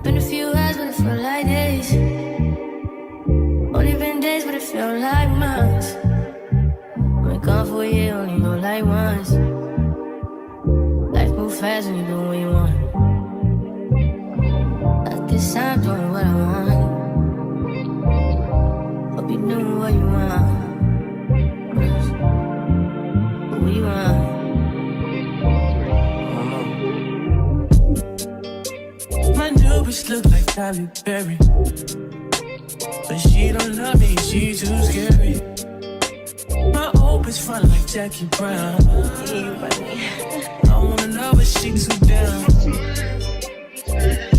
Been a few hours, but it felt like days. Only been days, but it felt like months. Been gone for a year, only know like once. Life moves fast when you do what you want. I guess I'm doing what I want. Hope you doing what you want. What you want? My new bitch look like Halle Berry, but she don't love me, she too scary. My old bitch fun like Jackie Brown. I wanna know but she too down.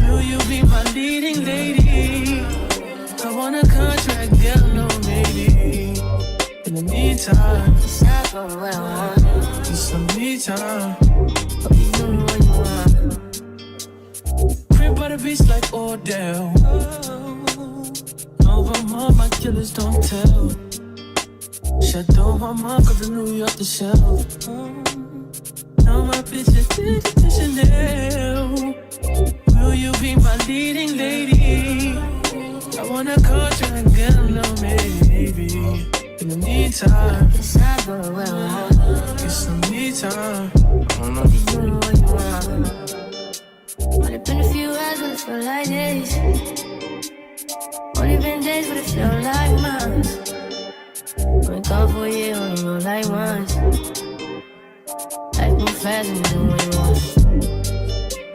Will you be my leading lady? I want a contract, girl, no maybe. In the meantime, It's not going what I want. get some me time. Hope you doing what you want. Crib by the beach like Odell. Over mom, my killers don't tell. Shadow my mom, cause in New York the shelf. Now my bitch is to Chanel. Will you be my leading lady? I want a contract, girl, no maybe. In the meantime, It's not going what I want. get some me time. Hope you doing what you want. Only been a few hours, but it felt like days. Only been days, but it felt like months. Been gone for a year, only know like once. Life moves fast when you do what you want.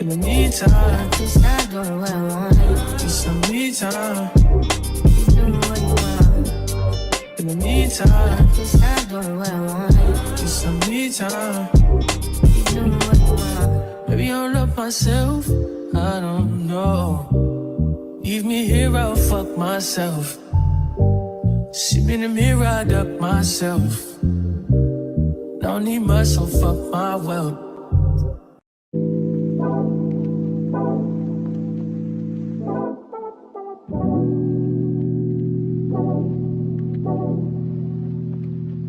In the meantime, It's not doing what I want. get some me time. You doing what you want. In the meantime, It's not doing what I want. get some me time. You doing what you want. Maybe I'll love myself, I don't know. Leave me here, I'll fuck myself. See me in the mirror, I duck myself. Don't need much, so fuck my wealth.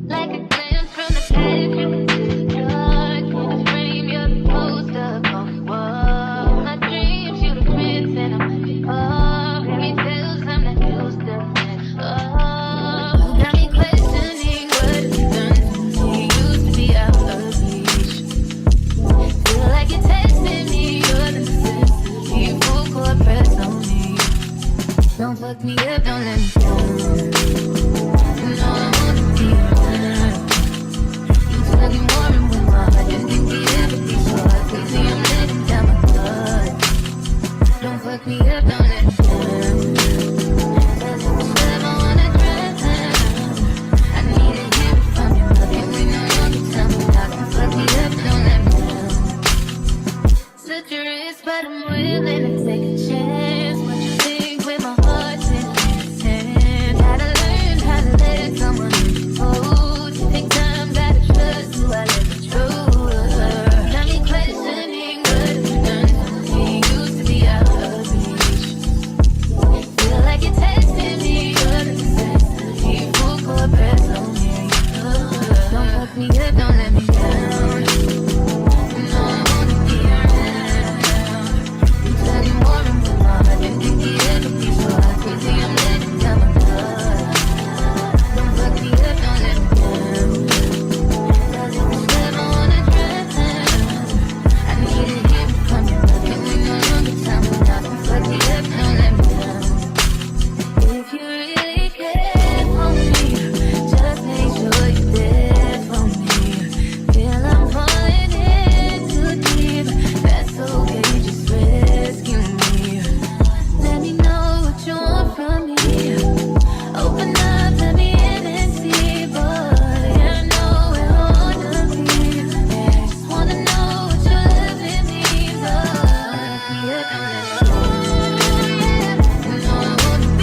Like a glance from the past, you can see the dark. In a frame, you're the poster on the wall. My dreams, you the prince, and I'm the pop. Fairy tales, I'm not used to it. Oh, you got me questioning what it's done to me. Used to be out of reach. Feel like you're testing me, you're the necessity. Full court press on me. Don't fuck me up, don't let me down. You know I wanna be mine. You tugging more and more. I didn't think we ever be short. Lately I'm letting down my guard. Don't fuck me up, don't let me down. Cause if I'm ever on a drown, I need to hear it from you. Nothing we know you can tell me. Don't fuck me up, don't let me down. Such a risk, but I'm willing.